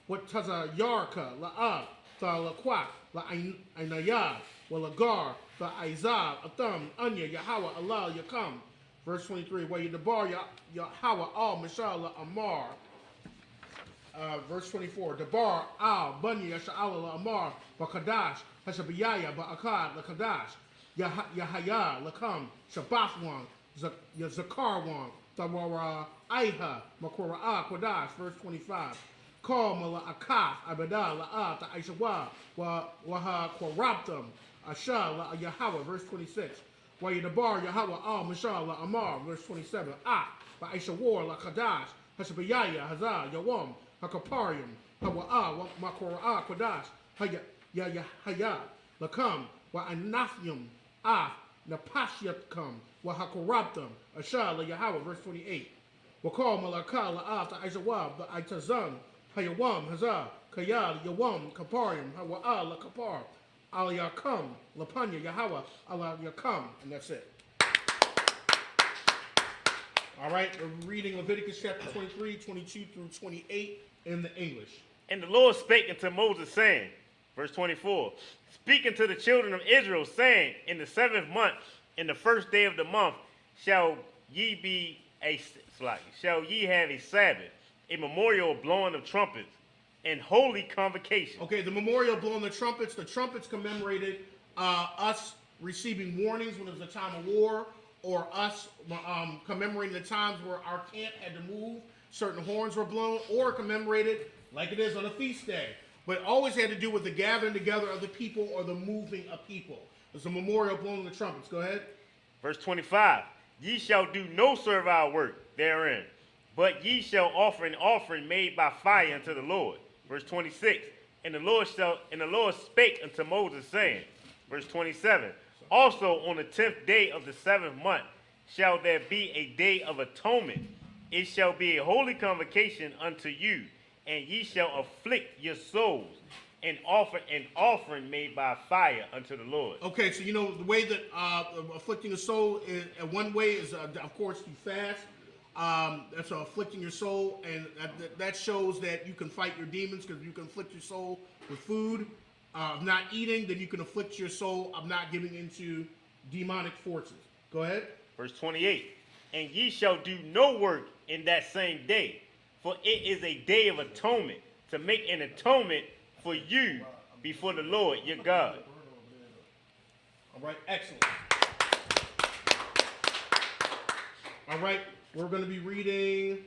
watazayarka, la'ah, thalakwat, la'inayah, walagar, tha'izab, atham, anya, Yahweh, Allah, yakam. Verse 23. Wa yadabar, Yahweh, al, mashal, amar. Verse 24. Dabar, al, bunya, yasha'ala, amar, bakadash, hashabiyaya, ba'akad, lakadash, Yahaya, lakam, shabathwan, zakarwan, tawara, aiha, makora'a, kodash. Verse 25. Call mala'akaf, abadah, la'ah, ta'aishawa, waha, korabtam, Asha la Yahweh, verse 26. Wa yadabar Yahweh al Mashal la Amar, verse 27. Ba'isha war la Kadash, Hashabiyaya, Hazah, Yawam, Hakaparium, Hawa'ah, Makora'ah, Kodash, Haya, Lakam, wa Anathim, Napashyatkum, wa Hakurabtam, Ashar la Yahweh, verse 28. Wakal Malaka la'af ta'ishawab, the Itazam, Hayawam, Hazar, Kayal, Yawam, Kaparium, Hawa'al, la Kapar, Al Yakam, Lapanya, Yahweh, Al Yakam, and that's it. All right, we're reading Leviticus chapter 23, 22 through 28 in the English. And the Lord spake unto Moses, saying, verse 24, speaking to the children of Israel, saying, in the 7th month, in the 1st day of the month, shall ye have a Sabbath, a memorial of blowing of trumpets, and holy convocation. Okay, the memorial of blowing the trumpets commemorated us receiving warnings when it was a time of war, or us commemorating the times where our camp had to move, certain horns were blown, or commemorated like it is on a feast day. But it always had to do with the gathering together of the people or the moving of people. It's a memorial blowing the trumpets. Go ahead. Verse 25, ye shall do no servile work therein, but ye shall offer an offering made by fire unto the Lord. Verse 26, and the Lord spake unto Moses, saying, verse 27, also on the 10th day of the 7th month shall there be a day of atonement. It shall be a holy convocation unto you, and ye shall afflict your souls, and offer an offering made by fire unto the Lord. Okay, so you know the way that afflicting a soul is, one way is, of course, you fast. That's afflicting your soul, and that shows that you can fight your demons, because you can afflict your soul with food. Of not eating, then you can afflict your soul of not giving into demonic forces. Go ahead. Verse 28, and ye shall do no work in that same day, for it is a day of atonement, to make an atonement for you before the Lord your God. All right, excellent. All right, we're going to be reading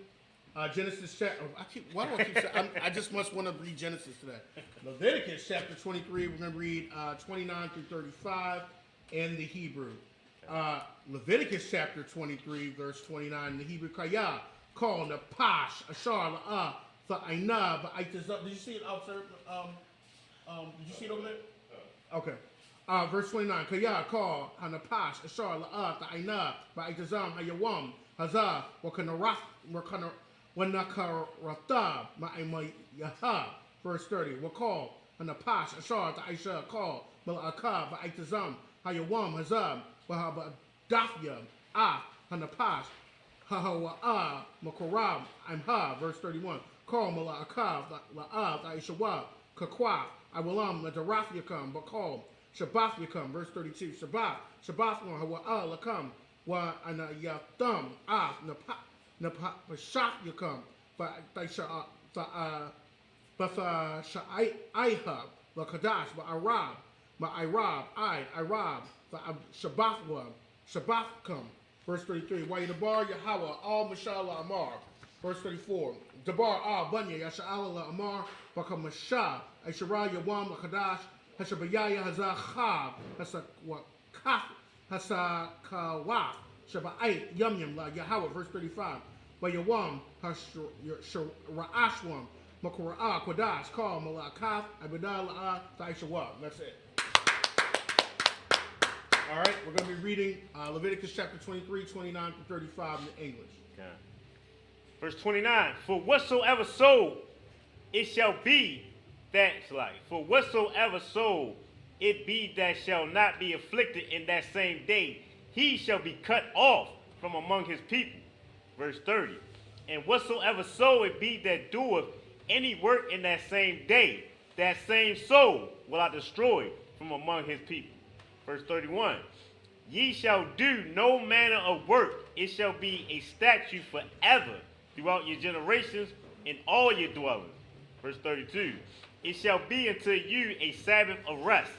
Genesis chapter. Why do I keep saying? I just must want to read Genesis today. Leviticus chapter 23. We're going to read 29 through 35 in the Hebrew. Leviticus chapter 23, verse 29 in the Hebrew. Kaya, call the Pash, Ashar, La'a, Fa'aina, Ba'itazah. Did you see it out, sir? Did you see it over there? Okay. Verse 29. Kaya, call Hanapash, Ashar, La'a, Fa'aina, Ba'itazam, Hayawam, Hazah, Wanakarata, Ma'aymayaha. Verse 30. Wakal, Hanapash, Ashar, Ta'isha, call, Mala'aka, Ba'itazam, Hayawam, Hazab, Wahabadafya, Hanapash, Hahawa'a, Makorab, Imha. Verse 31. Call Mala'aka, La'av, Aishawa, Kakwa, Iwalam, Ladarafyakam, Bakal, Shabbathyakam. Verse 32. Shabbathwan, Hawa'a, Lakam, Wa Anayatam, Napashafyakam, Sha'aiha, Lakadash, Ma'irab, Irab, Shabbathkam. Verse 33. Wa'inabar Yahweh, Al Mashallah Amar. Verse 34. Dabar Al Banya, Yasha'ala Amar, Bakamasha, Aishara Yawam Lakadash, Hashabayaya Hazachav, Hasakawaf, Shaba'ait Yum La Yahweh. Verse 35. Wa'yawam, Ra'ashwam, Makura'ah, Kodash, Kal, Malakaf, Abadala'ah, Taishawah. That's it. All right, we're going to be reading Leviticus chapter 23, 29 to 35 in the English. Okay. Verse 29, for whatsoever soul it shall be for whatsoever soul it be that shall not be afflicted in that same day, he shall be cut off from among his people. Verse 30, and whatsoever soul it be that doeth any work in that same day, that same soul will I destroy from among his people. Verse 31, ye shall do no manner of work. It shall be a statute forever throughout your generations in all your dwellings. Verse 32, it shall be unto you a Sabbath of rest,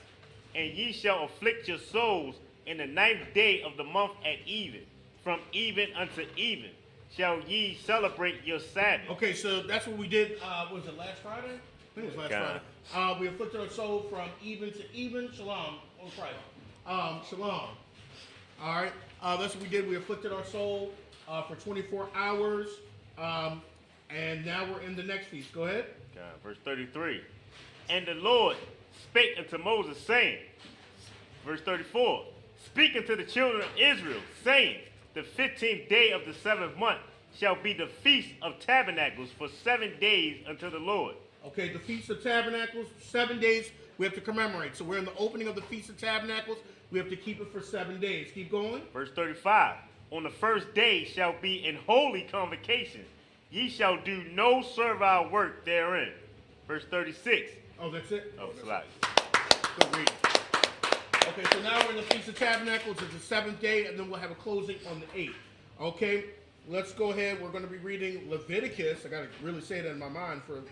and ye shall afflict your souls in the 9th day of the month at even. From even unto even shall ye celebrate your Sabbath. Okay, so that's what we did, was it last Friday? I think it was last Friday. We afflicted our soul from even to even. Shalom on Friday. Shalom. All right. That's what we did. We afflicted our soul for 24 hours. And now we're in the next feast. Go ahead. Verse 33. And the Lord spake unto Moses, saying, verse 34, speak unto the children of Israel, saying, the 15th day of the 7th month shall be the Feast of Tabernacles for 7 days unto the Lord. Okay, the Feast of Tabernacles, 7 days we have to commemorate. So we're in the opening of the Feast of Tabernacles. We have to keep it for 7 days. Keep going. Verse 35, on the first day shall be an holy convocation. Ye shall do no servile work therein. Verse 36. Oh, that's it? Oh, slide. Good reading. Okay, so now we're in the Feast of Tabernacles. It's the 7th day, and then we'll have a closing on the 8th. Okay, let's go ahead. We're going to be reading Leviticus. I got to really say that in my mind for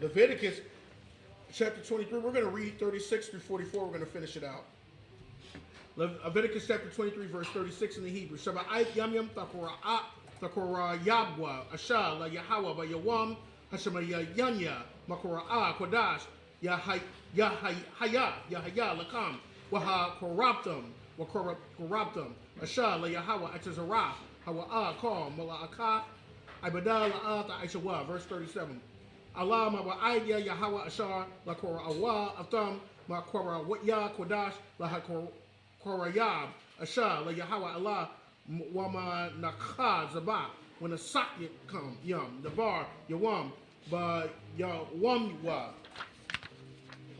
Leviticus chapter 23. We're going to read 36 through 44. We're going to finish it out. Leviticus chapter 23, verse 36 in the Hebrew. Shabbat yam takora yabwa asha la Yahweh ba yawam hashema yanya makora kodash Yahaya lakam waha korabtum asha la Yahweh atazarah hawa call mala'aka ibada la'ata aishawa. Verse 37. Allah ma wa'ayya Yahweh asha la kora awa atam ma kora ya kodash la korayab asha la Yahweh Allah wama nakha zabah. When the socket come yum the bar yawam ba yawam wa.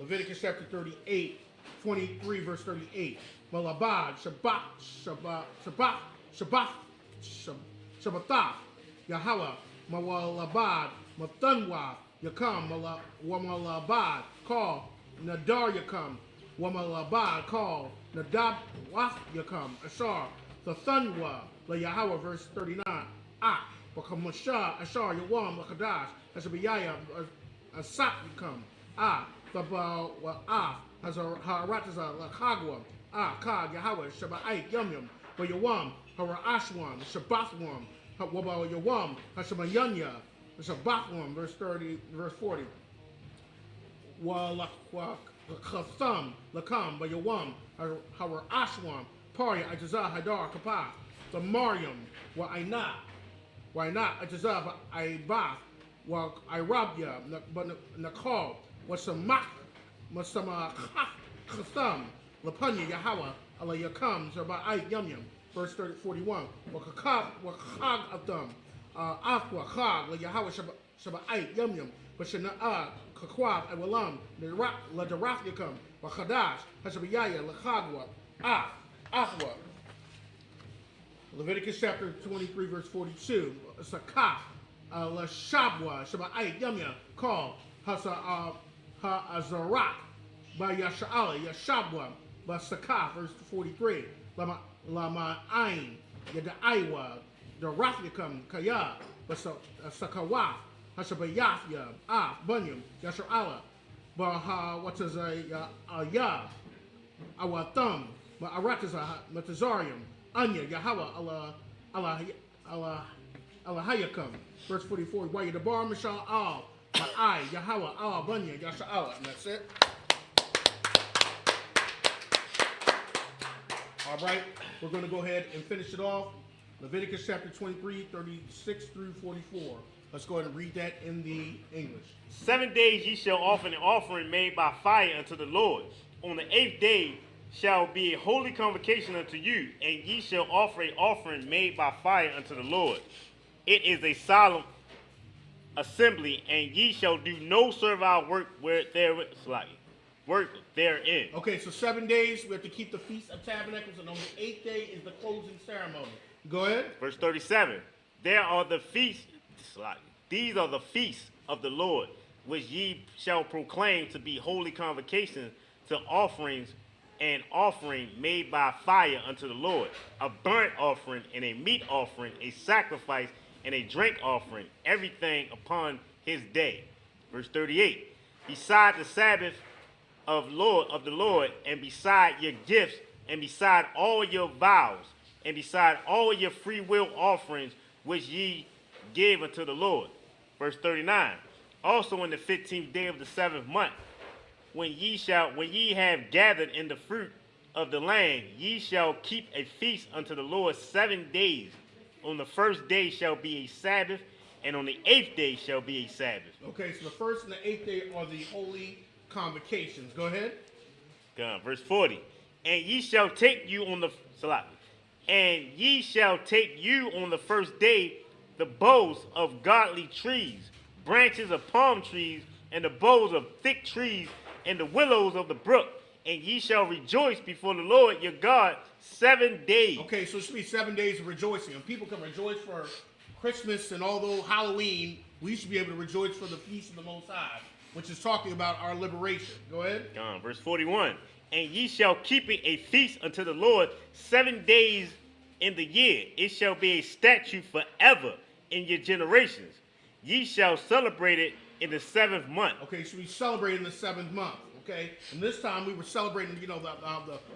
Leviticus chapter 38, 23, verse 38. Malabad, Shabbatah, Yahweh, Mawalabad, Matanwa, Yakam, Wamalabad, call, Nadar Yakam, Wamalabad, call, Nadab, Waf Yakam, Ashar, the Thunwa, La Yahweh, verse 39. Bakamasha, Ashar, Yawam, Lakadash, Ashabiyaya, Asap Yakam, Taba has a harataza lakagwa kag Yahweh Shabbat Yum but Yawam Harashwam Shabbathwam Waba Yawam Hashamayanya Shabbathwam verse 30 verse 40 Wa Lakhatham Lakam by Yawam Harashwam Parya Ajazah Hadar Kapah the Mariam Wa Aina Ajazah Ibath Wa Irabya but Nakal Wasamak, Masama Khasam, Lapanya Yahweh, Allah Yakam, Zaba'ai Yum, verse 41. Wakakab, Wakag Abdam, Afwa Khag, La Yahweh Shaba'ai Yum, Bashana'a, Kakwab, Awalam, La Daraf Yakam, Wakadash, Hashabiyaya, La Khagwa, Afwa. Leviticus chapter 23, verse 42. Sakaf, La Shabwa, Shaba'ai Yum, call, Hasa. Ha'azarak by Yasha'ala, Yashabwa, by Sakaf, verse 43. Lama Ain, Yadaiwa, the Rafyakam, Kaya, by Sakawaf, Hashabayafya, Bunyam, Yasha'ala, Baha, what is a Ya, Awatham, Arakaza, Matazarium, Anya, Yahweh, Allah Hayakam, verse 44. Why the bar Mishal Al. Yahweh, Bunya, Yasha'ala, and that's it. All right, we're going to go ahead and finish it off. Leviticus chapter 23, 36 through 44. Let's go ahead and read that in the English. 7 days ye shall offer an offering made by fire unto the Lord. On the 8th day shall be a holy convocation unto you, and ye shall offer an offering made by fire unto the Lord. It is a solemn assembly, and ye shall do no servile work therein. Okay, so 7 days we have to keep the Feast of Tabernacles, and on the 8th day is the closing ceremony. Go ahead. Verse 37. There are the feasts. These are the feasts of the Lord, which ye shall proclaim to be holy convocations, to offerings and offering made by fire unto the Lord, a burnt offering and a meat offering, a sacrifice and a drink offering, everything upon his day. Verse 38. Beside the Sabbath of the Lord, and beside your gifts, and beside all your vows, and beside all your free will offerings which ye give unto the Lord. Verse 39. Also in the 15th day of the 7th month, when ye have gathered in the fruit of the land, ye shall keep a feast unto the Lord 7 days. On the first day shall be a Sabbath, and on the 8th day shall be a Sabbath. Okay, so the first and the 8th day are the holy convocations. Go ahead. Verse 40. And ye shall take you on the first day the boughs of godly trees, branches of palm trees, and the boughs of thick trees, and the willows of the brook. And ye shall rejoice before the Lord your God 7 days. Okay, so it should be 7 days of rejoicing. And people can rejoice for Christmas and although Halloween, we should be able to rejoice for the feast of the Most High, which is talking about our liberation. Go ahead. Verse 41. And ye shall keep it a feast unto the Lord 7 days in the year. It shall be a statute forever in your generations. Ye shall celebrate it in the 7th month. Okay, so we celebrate in the 7th month. Okay, and this time we were celebrating,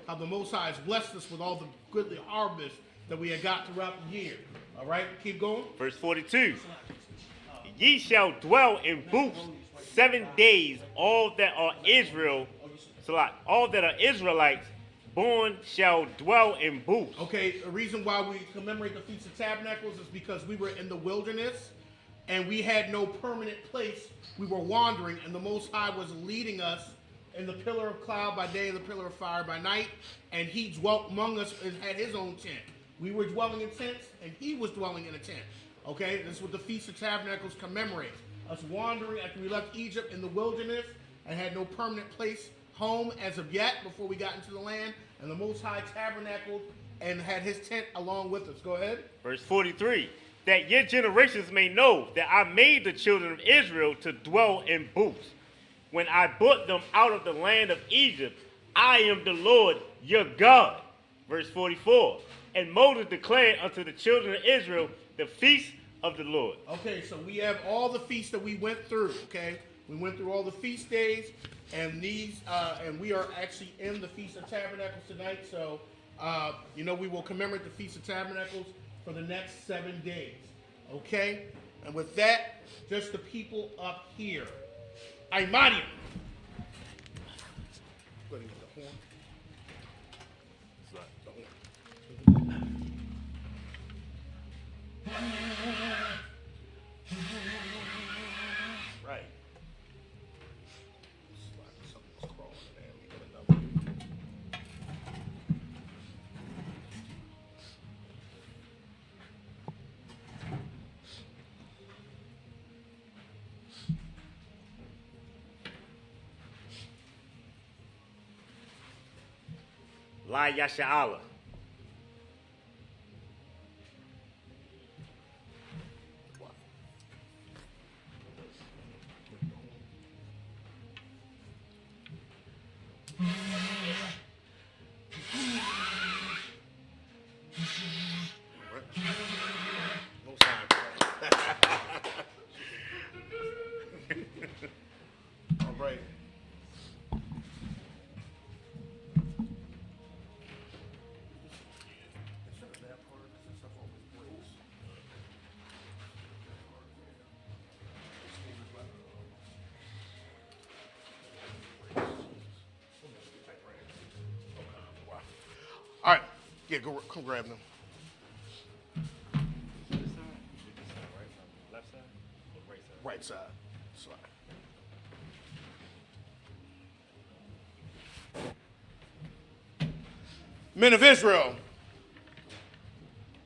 how the Most High has blessed us with all the goodly harvest that we had got throughout the year. All right, keep going. Verse 42. Ye shall dwell in booths 7 days. All that are Israelites born shall dwell in booths. Okay, the reason why we commemorate the Feast of Tabernacles is because we were in the wilderness and we had no permanent place. We were wandering, and the Most High was leading us in the pillar of cloud by day and the pillar of fire by night, and he dwelt among us and had his own tent. We were dwelling in tents, and he was dwelling in a tent. Okay, this is what the Feast of Tabernacles commemorates. Us wandering after we left Egypt in the wilderness and had no permanent place, home as of yet before we got into the land, and the Most High tabernacled and had his tent along with us. Go ahead. Verse 43. That your generations may know that I made the children of Israel to dwell in booths. When I brought them out of the land of Egypt, I am the Lord your God. Verse 44. And Moses declared unto the children of Israel the feast of the Lord. Okay, so we have all the feasts that we went through, okay? We went through all the feast days, and and we are actually in the Feast of Tabernacles tonight, so, we will commemorate the Feast of Tabernacles for the next 7 days, okay? And with that, just the people up here. Aimanium. Go ahead and get the horn. Right. Something's crawling in there. Let me get another. La Yasha'Allah. No sign. All right. All right. Yeah, come grab them. Left side or right side? Right side. Slide. Men of Israel,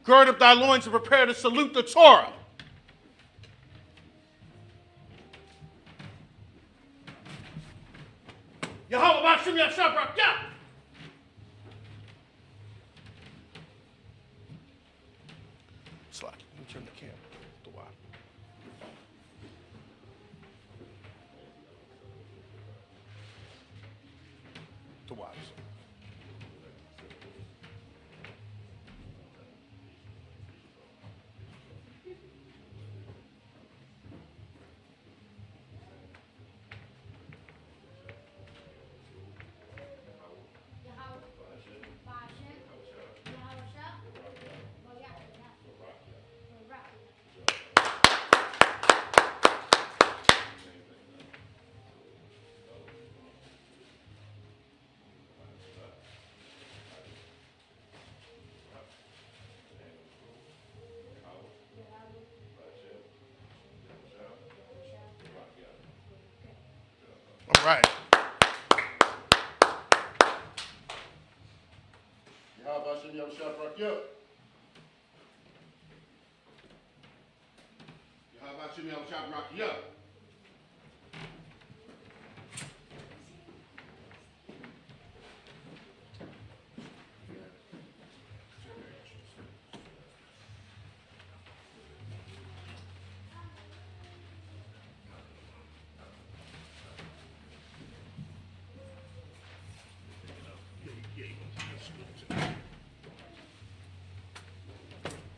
gird up thy loins and prepare to salute the Torah. Yahweh Bashim Yashabrak Yah. Slide. Let me turn the camera. The wide. The wide. All right. How about you, I'll chop rock you up.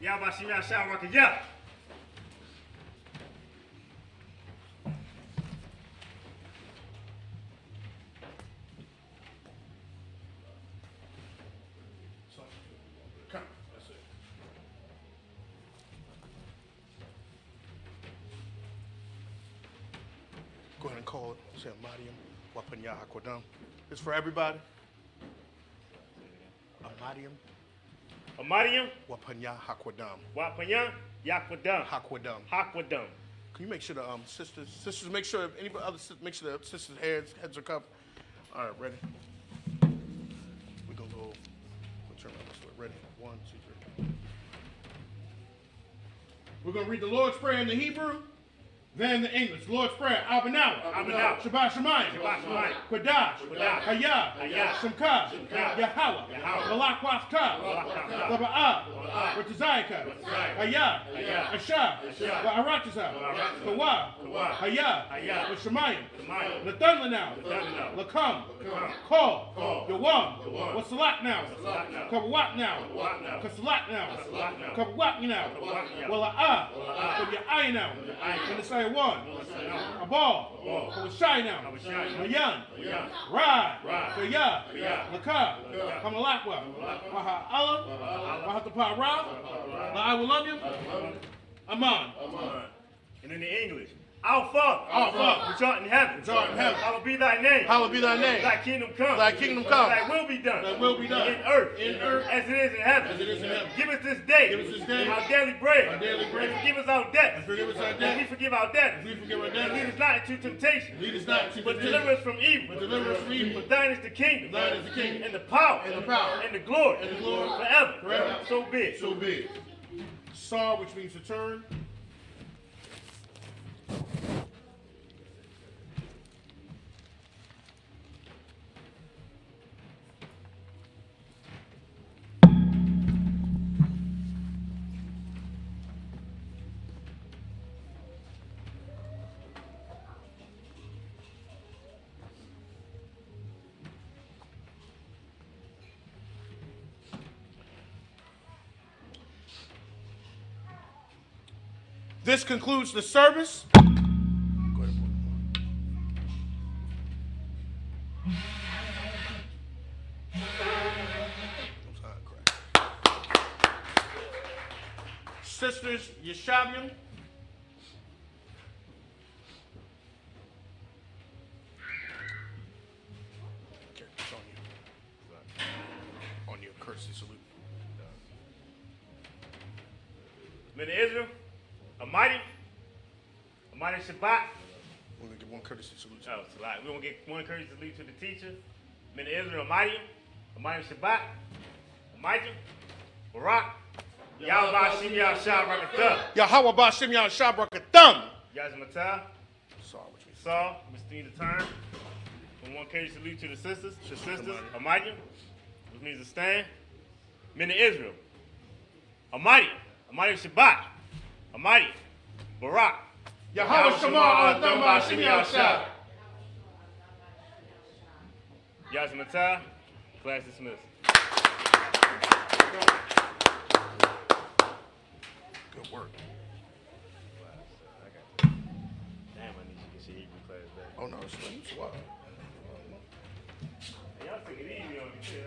Y'all about to see me outside rocking ya. Come. That's it. Go ahead and call it. Say Amadium Wapanya Hakwadam. It's for everybody. Amadium. Amadium. Wapanya Hakwadam. Wapanya Yakwadam. Hakwadam. Hakwadam. Can you make sure the sisters make sure if anybody other make sure the sisters' heads are covered. All right, ready? We're gonna go. We'll turn around this way. Ready? 1, 2, 3. We're gonna read the Lord's Prayer in the Hebrew, then the English. Lord's Prayer. Abanawa. Abanawa. Shabbat Shemayim. Shabbat Shemayim. Quadash. Quadash. Hayah. Hayah. Shemkah. Shemkah. Yahweh. Yahweh. Balak Wafkah. Balak Laba'ah. Laba'ah. Watazayaka. Watazayaka. Hayah. Hayah. Ashah. Ashah. Wa'aratazah. Wa'aratazah. Kawah. Kawah. Hayah. Hayah. Shemayim. Shemayim. Lathan now. Lathan now. Lakam. Lakam. Call. Call. Yawam. Yawam. Wasalat now. Wasalat now. Kabawat now. Kabawat now. Kasalat now. Kasalat now. Kabawat now. Kabawat now. Wala'ah. Wala'ah. Kabiya'ai now. Kabiya'ai. Can I say one? Kabiya'ai. Abal. Abal. Kawashai now. Kawashai. Mayan. Mayan. Rad. Rad. Kaya. Kaya. Lakah. Lakah. Kamalakwa. Kamalakwa. Maha'ala. Mahatapara. La'awalamyam. Aman. And in the English. Our Father, which art in heaven, hallowed be thy name. Hallowed be thy name. Thy kingdom come. Thy kingdom come. Thy will be done. Thy will be done. In earth. As it is in heaven. As it is in heaven. Give us this day. Give us this day. Our daily bread. Our daily bread. And forgive us our debts. And forgive us our As debts. we forgive our debtors. As we forgive our And debtors. lead us not into temptation. Lead us not into But temptation. deliver us from evil. But deliver us from evil. For thine is the kingdom. Thine is the kingdom. And the power. And the power. And the glory. And the glory. Forever. Forever. So be it. So be it. Sar, which means to turn. This concludes the service. Go ahead, Sisters Yeshavian. Okay, it's on you. On your courtesy salute. Men of Israel, a mighty Shabbat. We're going to give one courtesy salute. Oh, it's a lot. We're going to get one courtesy salute to the teacher. Men of Israel, a mighty Shabbat, a mighty Barak, Yahweh Bashim Yahshua Rakatah. Yahweh Bashim Yahshua Rakatah. Yazmatah. Saul, Mr. Need to turn. And one courtesy salute to the sisters. A mighty, which means to stand. Men of Israel, a mighty Shabbat, a mighty Barak. Yahweh Shema Adam Bashim Yahshua. Yazmatah. Class dismissed.